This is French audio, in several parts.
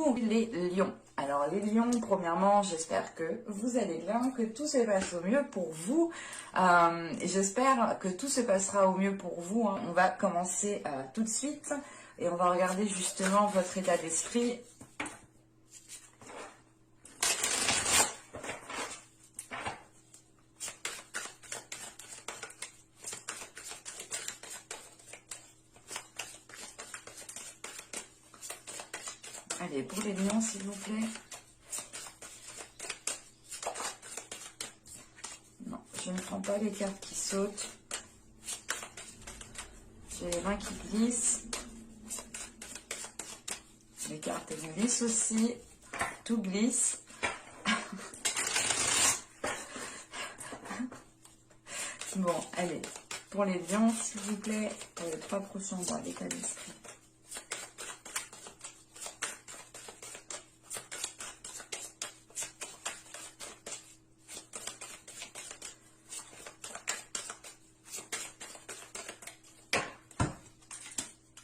nous, les lions. Alors les lions, premièrement, j'espère que vous allez bien, que tout se passe au mieux pour vous. J'espère que tout se passera au mieux pour vous. On va commencer tout de suite et on va regarder justement votre état d'esprit. Allez, pour les lions, s'il vous plaît. Non, je ne prends pas les cartes qui sautent. J'ai les mains qui glissent. Les cartes glissent aussi. Tout glisse. Bon, allez. Pour les lions, s'il vous plaît, pour les 3 prochains mois, l'état d'esprit.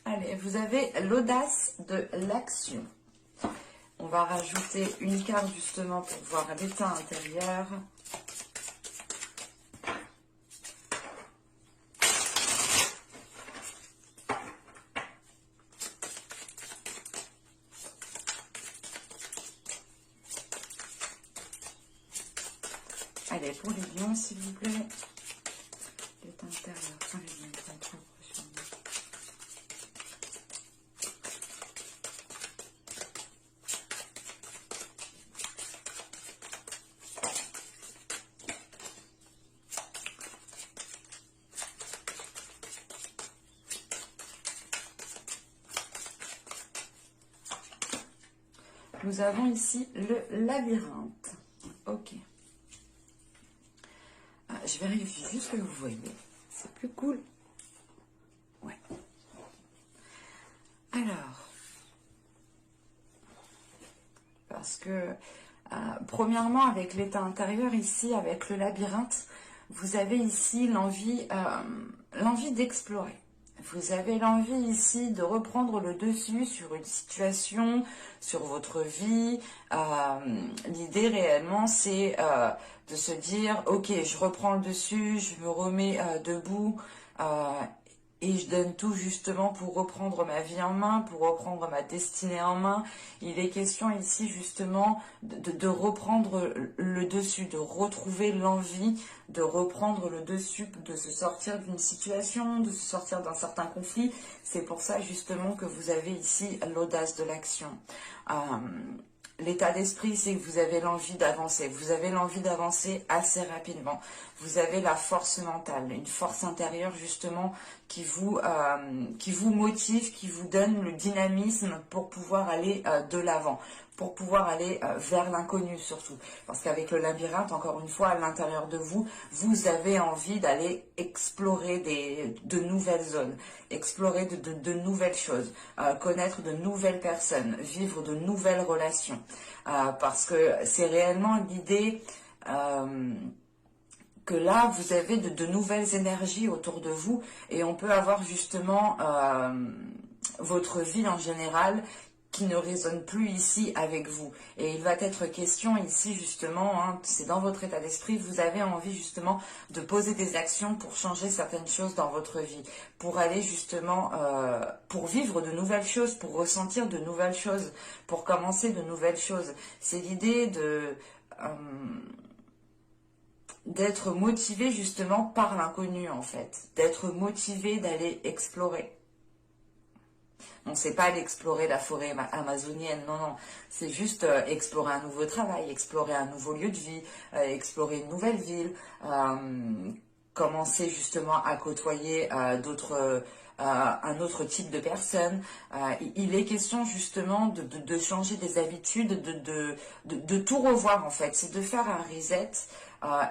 Allez, vous avez l'audace de l'action. On va rajouter une carte justement pour voir l'état intérieur. Allez, pour les lions, s'il vous plaît. L'état intérieur. Allez, les 3 prochains mois. Nous avons ici le labyrinthe. Ok. Je vérifie juste que vous voyez. C'est plus cool. Ouais. Alors. Parce que, premièrement, avec l'état intérieur, ici, avec le labyrinthe, vous avez ici l'envie d'explorer. Vous avez l'envie ici de reprendre le dessus sur une situation, sur votre vie. L'idée réellement, c'est de se dire, ok, je reprends le dessus, je me remets debout et je donne tout justement pour reprendre ma vie en main, pour reprendre ma destinée en main. Il est question ici justement de reprendre le dessus, de retrouver l'envie de reprendre le dessus, de se sortir d'une situation, de se sortir d'un certain conflit. C'est pour ça justement que vous avez ici l'audace de l'action. L'état d'esprit, c'est que vous avez l'envie d'avancer. Vous avez l'envie d'avancer assez rapidement. Vous avez la force mentale, une force intérieure justement qui vous motive, qui vous donne le dynamisme pour pouvoir aller de l'avant, pour pouvoir aller vers l'inconnu surtout. Parce qu'avec le labyrinthe, encore une fois, à l'intérieur de vous, vous avez envie d'aller explorer de nouvelles zones, explorer de nouvelles choses, connaître de nouvelles personnes, vivre de nouvelles relations. Parce que c'est réellement l'idée que là, vous avez de nouvelles énergies autour de vous et on peut avoir justement votre vie en général qui ne résonne plus ici avec vous. Et il va être question ici justement, c'est dans votre état d'esprit, vous avez envie justement de poser des actions pour changer certaines choses dans votre vie, pour aller justement, pour vivre de nouvelles choses, pour ressentir de nouvelles choses, pour commencer de nouvelles choses. C'est l'idée d'être motivé justement par l'inconnu en fait, d'être motivé d'aller explorer. On ne sait pas aller explorer la forêt amazonienne, non, non. C'est juste explorer un nouveau travail, explorer un nouveau lieu de vie, explorer une nouvelle ville, commencer justement à côtoyer un autre type de personnes. Il est question justement de changer des habitudes, de tout revoir en fait. C'est de faire un reset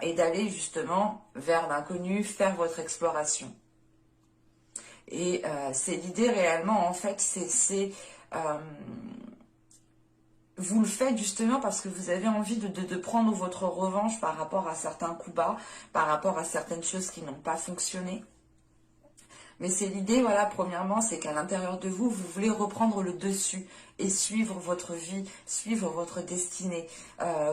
et d'aller justement vers l'inconnu, faire votre exploration. Et c'est l'idée réellement, en fait, vous le faites justement parce que vous avez envie de prendre votre revanche par rapport à certains coups bas, par rapport à certaines choses qui n'ont pas fonctionné. Mais c'est l'idée, voilà, premièrement, c'est qu'à l'intérieur de vous, vous voulez reprendre le dessus et suivre votre vie, suivre votre destinée.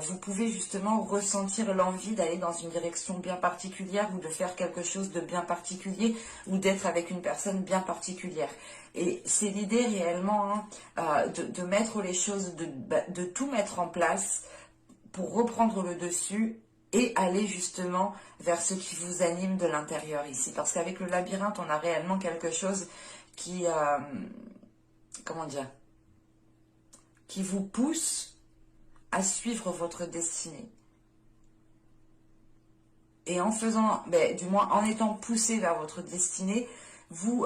Vous pouvez justement ressentir l'envie d'aller dans une direction bien particulière ou de faire quelque chose de bien particulier ou d'être avec une personne bien particulière. Et c'est l'idée réellement de mettre les choses, de tout mettre en place pour reprendre le dessus et aller justement vers ce qui vous anime de l'intérieur ici. Parce qu'avec le labyrinthe, on a réellement quelque chose qui, comment dire, qui vous pousse à suivre votre destinée. Et en faisant, du moins en étant poussé vers votre destinée, vous,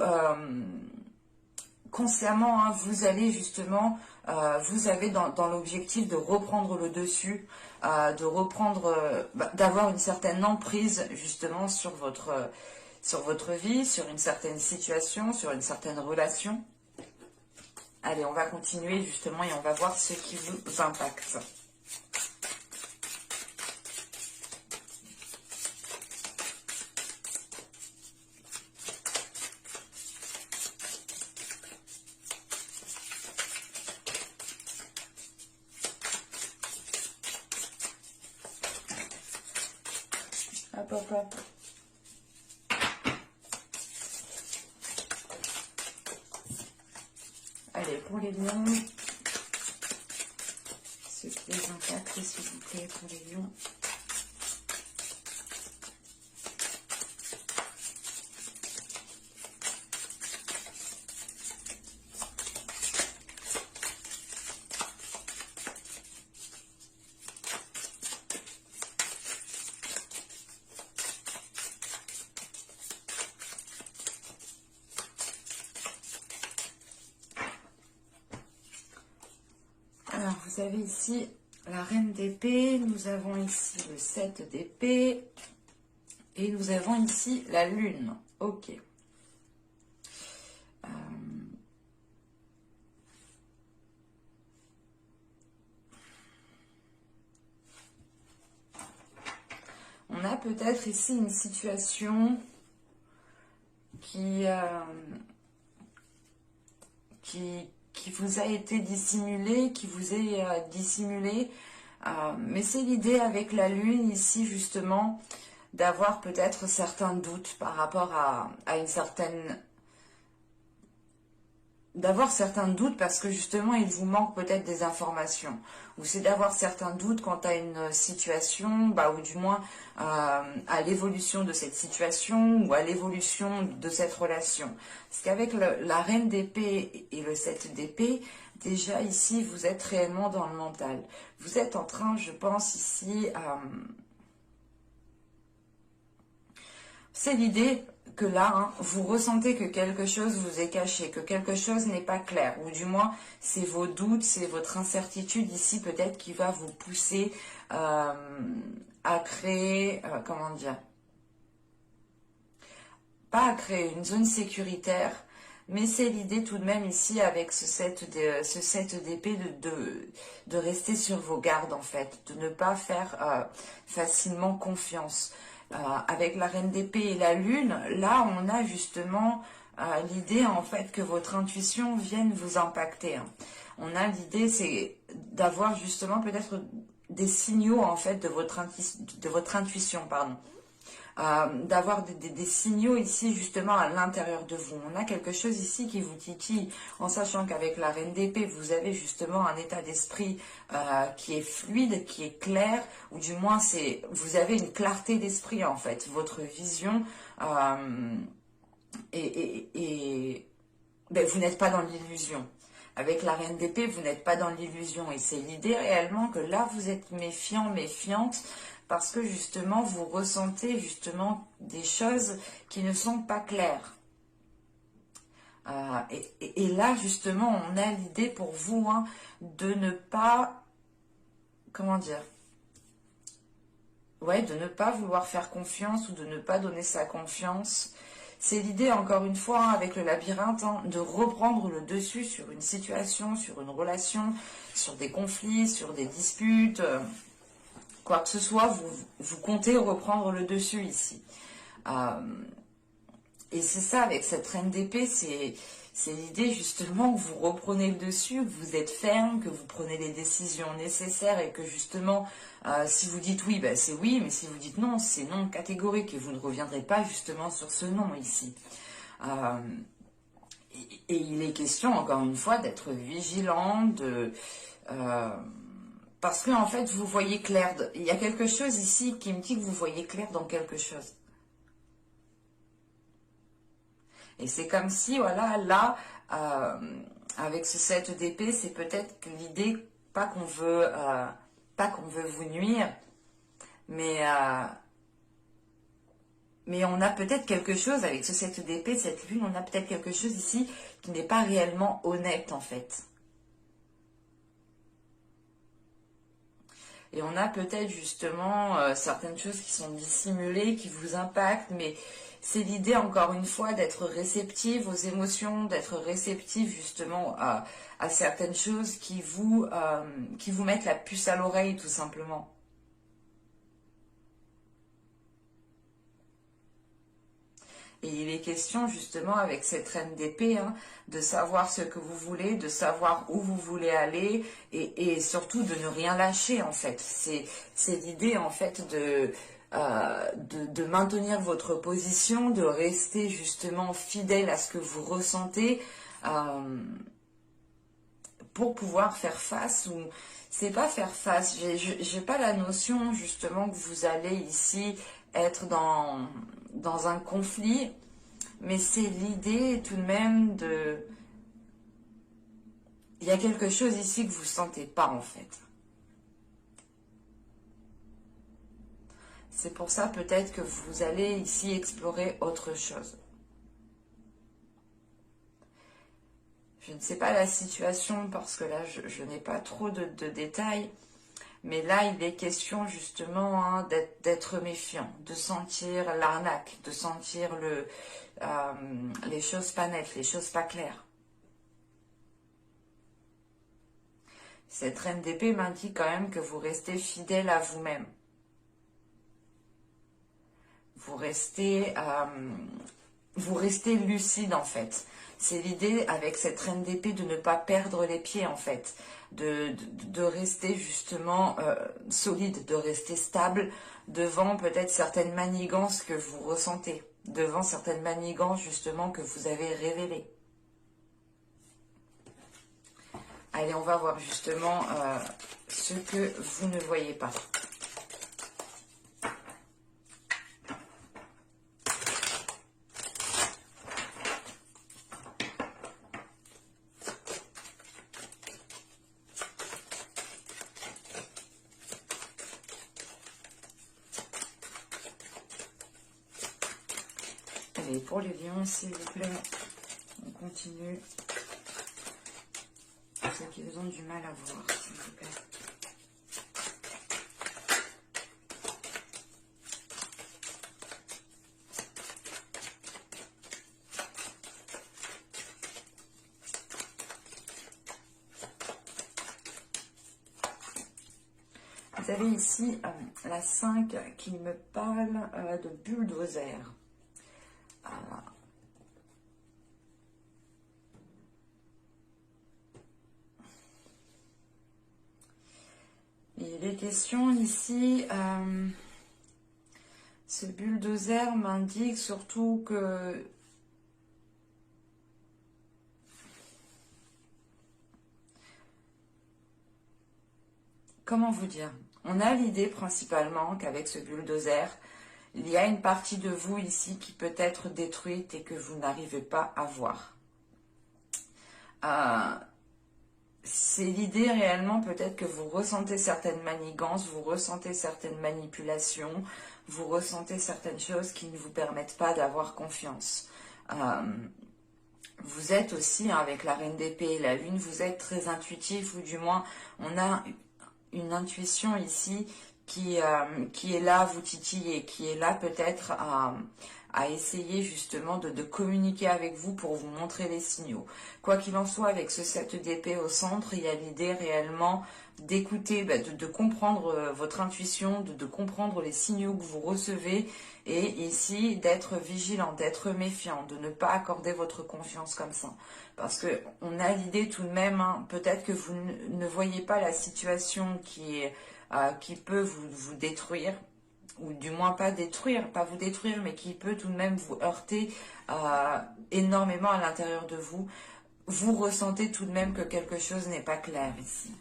consciemment, vous allez justement, vous avez dans l'objectif de reprendre le dessus, de reprendre, d'avoir une certaine emprise justement sur votre vie, sur une certaine situation, sur une certaine relation. Allez, on va continuer justement et on va voir ce qui vous impacte. Hop, hop, hop. Allez, pour les lions, ce qui les impacte, s'il vous plaît, pour les lions. Alors, vous avez ici la reine d'épée, nous avons ici le 7 d'épée, et nous avons ici la lune. Ok. On a peut-être ici une situation qui vous a été dissimulée, qui vous est dissimulée. Mais c'est l'idée avec la lune ici justement d'avoir peut-être certains doutes par rapport à une certaine... D'avoir certains doutes parce que justement il vous manque peut-être des informations. Ou c'est d'avoir certains doutes quant à une situation, ou du moins à l'évolution de cette situation ou à l'évolution de cette relation. Parce qu'avec la reine d'épée et le 7 d'épée, déjà ici vous êtes réellement dans le mental. Vous êtes en train, je pense ici, c'est l'idée que là, vous ressentez que quelque chose vous est caché, que quelque chose n'est pas clair, ou du moins, c'est vos doutes, c'est votre incertitude ici peut-être qui va vous pousser à créer, comment dire, pas à créer une zone sécuritaire, mais c'est l'idée tout de même ici avec ce 7 d'épée de rester sur vos gardes en fait, de ne pas faire facilement confiance. Avec la reine d'épée et la lune, là on a justement l'idée en fait que votre intuition vienne vous impacter. On a l'idée c'est d'avoir justement peut-être des signaux en fait de votre intuition, pardon. D'avoir des signaux ici justement à l'intérieur de vous. On a quelque chose ici qui vous titille, en sachant qu'avec la reine d'épée, vous avez justement un état d'esprit qui est fluide, qui est clair, ou du moins vous avez une clarté d'esprit en fait. Votre vision vous n'êtes pas dans l'illusion. Avec la reine d'épée, vous n'êtes pas dans l'illusion. Et c'est l'idée réellement que là, vous êtes méfiant, méfiante, parce que justement, vous ressentez justement des choses qui ne sont pas claires. Et là, justement, on a l'idée pour vous de ne pas, comment dire, de ne pas vouloir faire confiance ou de ne pas donner sa confiance. C'est l'idée, encore une fois, avec le labyrinthe, de reprendre le dessus sur une situation, sur une relation, sur des conflits, sur des disputes, quoi que ce soit, vous comptez reprendre le dessus ici. Et c'est ça, avec cette reine d'épée, c'est l'idée justement que vous reprenez le dessus, que vous êtes ferme, que vous prenez les décisions nécessaires et que justement, si vous dites oui, ben c'est oui, mais si vous dites non, c'est non catégorique et vous ne reviendrez pas justement sur ce non ici. Et il est question, encore une fois, d'être vigilant, parce que en fait, vous voyez clair. Il y a quelque chose ici qui me dit que vous voyez clair dans quelque chose. Et c'est comme si, voilà, là, avec ce 7 d'épée, c'est peut-être que l'idée, pas qu'on veut vous nuire, mais on a peut-être quelque chose avec ce 7 d'épée, cette lune, on a peut-être quelque chose ici qui n'est pas réellement honnête, en fait. Et on a peut-être justement certaines choses qui sont dissimulées, qui vous impactent, mais c'est l'idée, encore une fois, d'être réceptive aux émotions, d'être réceptive justement à certaines choses qui vous mettent la puce à l'oreille, tout simplement. Et il est question justement avec cette reine d'épée, hein, de savoir ce que vous voulez, de savoir où vous voulez aller et surtout de ne rien lâcher en fait. C'est l'idée en fait de maintenir votre position, de rester justement fidèle à ce que vous ressentez pour pouvoir faire face ou... C'est pas faire face, j'ai pas la notion justement que vous allez ici être dans un conflit, mais c'est l'idée tout de même de... Il y a quelque chose ici que vous ne sentez pas en fait. C'est pour ça peut-être que vous allez ici explorer autre chose. Je ne sais pas la situation parce que là je n'ai pas trop de détails. Mais là, il est question justement hein, d'être méfiant, de sentir l'arnaque, de sentir les choses pas nettes, les choses pas claires. Cette reine d'épée m'indique quand même que vous restez fidèle à vous-même. Vous restez lucide en fait. C'est l'idée avec cette reine d'épée de ne pas perdre les pieds en fait. De rester justement solide, de rester stable devant peut-être certaines manigances que vous ressentez, devant certaines manigances justement que vous avez révélées. Allez, on va voir justement ce que vous ne voyez pas. Allez, pour les lions, s'il vous plaît, on continue. Ceux qui ont du mal à voir, s'il vous plaît. Vous avez ici la 5 qui me parle de bulldozer. Il est question ici, ce bulldozer m'indique surtout que comment vous dire, on a l'idée principalement qu'avec ce bulldozer, il y a une partie de vous ici qui peut être détruite et que vous n'arrivez pas à voir. C'est l'idée réellement peut-être que vous ressentez certaines manigances, vous ressentez certaines manipulations, vous ressentez certaines choses qui ne vous permettent pas d'avoir confiance. Vous êtes aussi, hein, avec la reine d'épée et la lune, vous êtes très intuitif, ou du moins on a une intuition ici qui est là à vous titiller, qui est là peut-être à essayer justement de communiquer avec vous pour vous montrer les signaux. Quoi qu'il en soit, avec ce 7 d'épée au centre, il y a l'idée réellement d'écouter, de comprendre votre intuition, de comprendre les signaux que vous recevez, et ici d'être vigilant, d'être méfiant, de ne pas accorder votre confiance comme ça. Parce que on a l'idée tout de même, hein, peut-être que vous ne voyez pas la situation qui peut vous détruire, ou du moins pas vous détruire, mais qui peut tout de même vous heurter énormément à l'intérieur de vous. Vous ressentez tout de même que quelque chose n'est pas clair ici.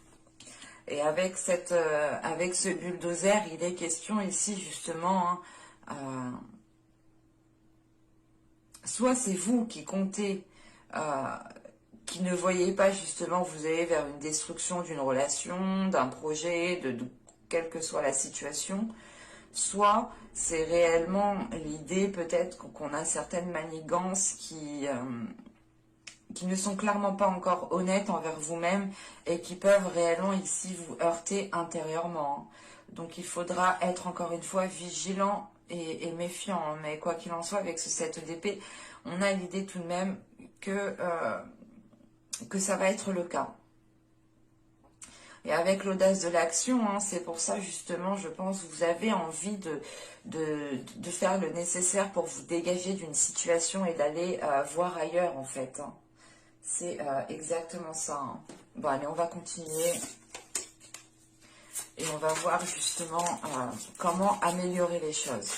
Et avec ce bulldozer, il est question ici justement, hein, soit c'est vous qui comptez, qui ne voyez pas justement vous allez vers une destruction d'une relation, d'un projet, de quelle que soit la situation, soit c'est réellement l'idée peut-être qu'on a certaines manigances qui ne sont clairement pas encore honnêtes envers vous-même et qui peuvent réellement ici vous heurter intérieurement. Donc il faudra être encore une fois vigilant et méfiant. Mais quoi qu'il en soit, avec ce 7 d'épée, on a l'idée tout de même que ça va être le cas. Et avec l'audace de l'action, hein, c'est pour ça justement, je pense, vous avez envie de faire le nécessaire pour vous dégager d'une situation et d'aller voir ailleurs en fait. Hein. C'est exactement ça. Hein. Bon, allez, on va continuer. Et on va voir justement comment améliorer les choses.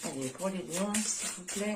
Allez, pour les lions, s'il vous plaît.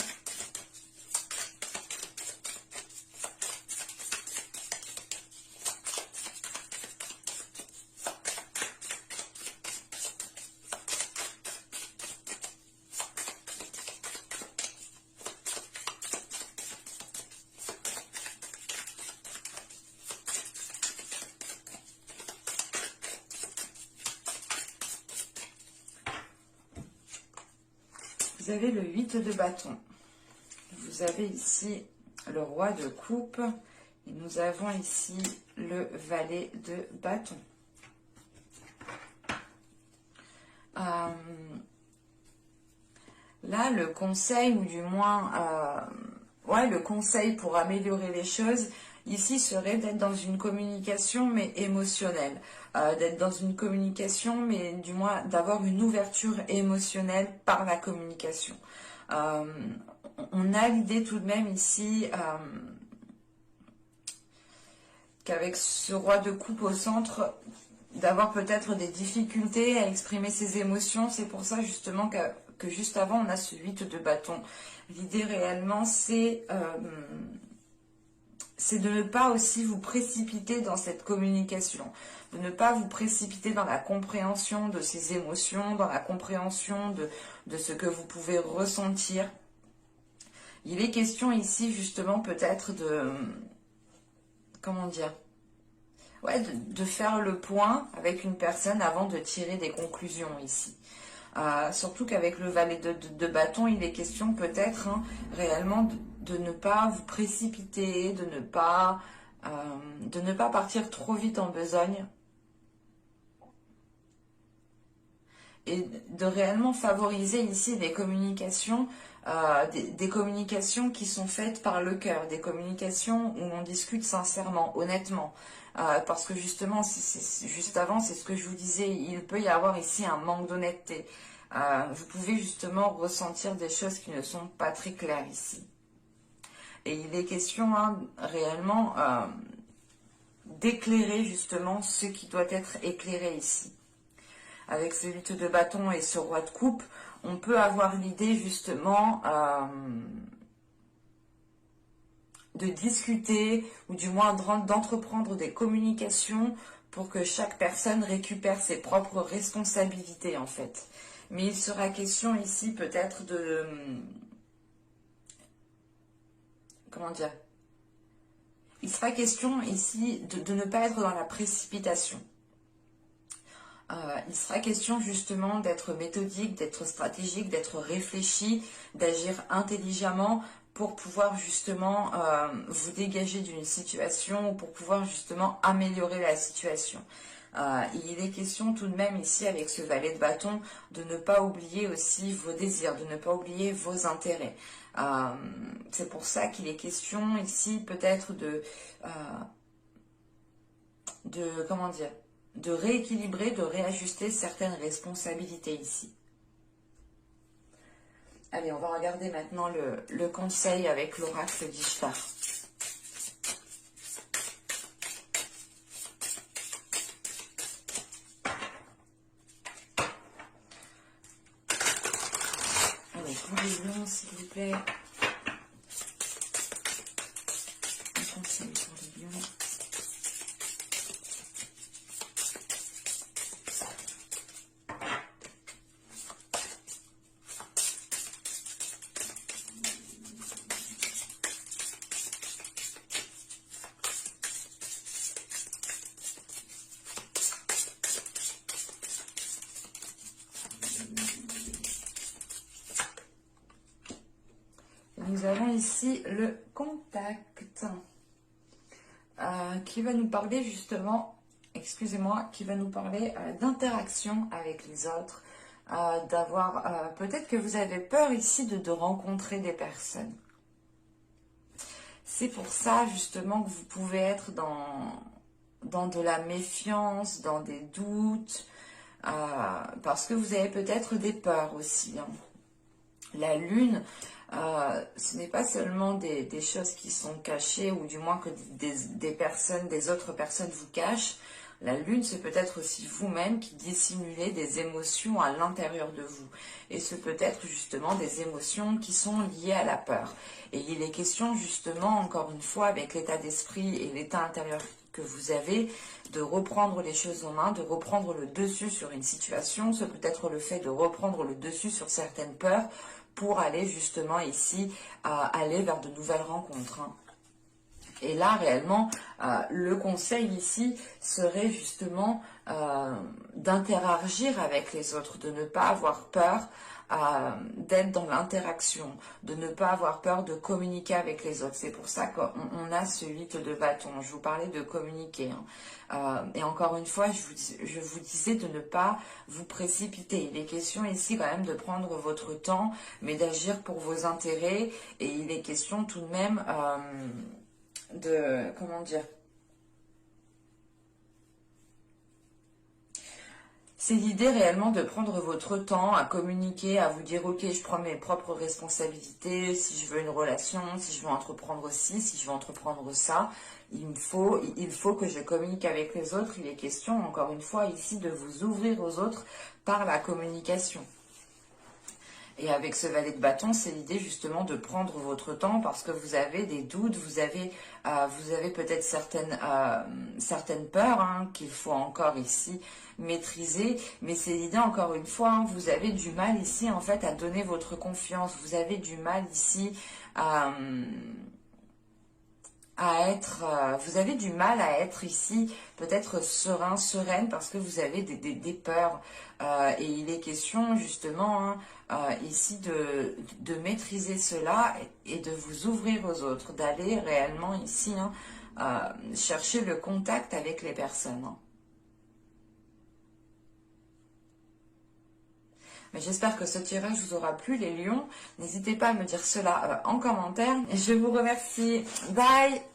Vous avez le 8 de bâton. Vous avez ici le roi de coupe. Et nous avons ici le valet de bâton. Là, le conseil, ou du moins, le conseil pour améliorer les choses, ici, serait d'être dans une communication, mais émotionnelle. D'être dans une communication, mais du moins d'avoir une ouverture émotionnelle par la communication. On a l'idée tout de même ici qu'avec ce roi de coupe au centre, d'avoir peut-être des difficultés à exprimer ses émotions. C'est pour ça justement que juste avant, on a ce 8 de bâton. L'idée réellement, c'est de ne pas aussi vous précipiter dans cette communication, de ne pas vous précipiter dans la compréhension de ces émotions, dans la compréhension de ce que vous pouvez ressentir. Il est question ici justement peut-être comment dire, de faire le point avec une personne avant de tirer des conclusions ici. Surtout qu'avec le valet de bâton, il est question peut-être réellement de ne pas vous précipiter, de ne pas partir trop vite en besogne. Et de réellement favoriser ici des communications, des communications qui sont faites par le cœur, des communications où on discute sincèrement, honnêtement. Parce que justement, juste avant, c'est ce que je vous disais, il peut y avoir ici un manque d'honnêteté. Vous pouvez justement ressentir des choses qui ne sont pas très claires ici. Et il est question réellement d'éclairer justement ce qui doit être éclairé ici. Avec ce 8 de bâton et ce roi de coupe, on peut avoir l'idée justement de discuter, ou du moins d'entreprendre des communications pour que chaque personne récupère ses propres responsabilités en fait. Mais il sera question ici peut-être de... Comment dire? Il sera question ici de ne pas être dans la précipitation. Il sera question justement d'être méthodique, d'être stratégique, d'être réfléchi, d'agir intelligemment pour pouvoir justement vous dégager d'une situation ou pour pouvoir justement améliorer la situation. Il est question tout de même ici avec ce valet de bâton de ne pas oublier aussi vos désirs, de ne pas oublier vos intérêts. C'est pour ça qu'il est question ici peut-être comment dire, de rééquilibrer, de réajuster certaines responsabilités ici. Allez, on va regarder maintenant le conseil avec l'oracle d'Ishtar. Allez, pour les lions, s'il vous plaît. Un conseil pour les lions. Nous avons ici le contact qui va nous parler justement, excusez-moi, qui va nous parler d'interaction avec les autres, d'avoir, peut-être que vous avez peur ici de rencontrer des personnes. C'est pour ça justement que vous pouvez être dans de la méfiance, dans des doutes, parce que vous avez peut-être des peurs aussi, hein. La lune, ce n'est pas seulement des choses qui sont cachées, ou du moins que des autres personnes vous cachent. La lune, c'est peut-être aussi vous-même qui dissimulez des émotions à l'intérieur de vous. Et ce peut être justement des émotions qui sont liées à la peur. Et il est question justement, encore une fois, avec l'état d'esprit et l'état intérieur que vous avez, de reprendre les choses en main, de reprendre le dessus sur une situation. Ce peut être le fait de reprendre le dessus sur certaines peurs, pour aller justement ici, aller vers de nouvelles rencontres, hein. Et là, réellement, le conseil ici serait justement d'interagir avec les autres, de ne pas avoir peur d'être dans l'interaction, de ne pas avoir peur de communiquer avec les autres. C'est pour ça qu'on a ce 8 de bâton. Je vous parlais de communiquer, hein. Et encore une fois, je vous disais de ne pas vous précipiter. Il est question ici quand même de prendre votre temps, mais d'agir pour vos intérêts. Et il est question tout de même comment dire, c'est l'idée réellement de prendre votre temps à communiquer, à vous dire ok, je prends mes propres responsabilités, si je veux une relation, si je veux entreprendre ci, si je veux entreprendre ça, il faut que je communique avec les autres. Il est question encore une fois ici de vous ouvrir aux autres par la communication. Et avec ce valet de bâton, c'est l'idée justement de prendre votre temps parce que vous avez des doutes, vous avez peut-être certaines peurs, hein, qu'il faut encore ici maîtriser. Mais c'est l'idée encore une fois, hein, vous avez du mal ici en fait à donner votre confiance. Vous avez du mal ici vous avez du mal à être ici peut-être serein, sereine parce que vous avez des peurs. Et il est question justement ici de maîtriser cela et de vous ouvrir aux autres, d'aller réellement ici chercher le contact avec les personnes, hein. Mais j'espère que ce tirage vous aura plu, les lions. N'hésitez pas à me dire cela en commentaire. Je vous remercie. Bye!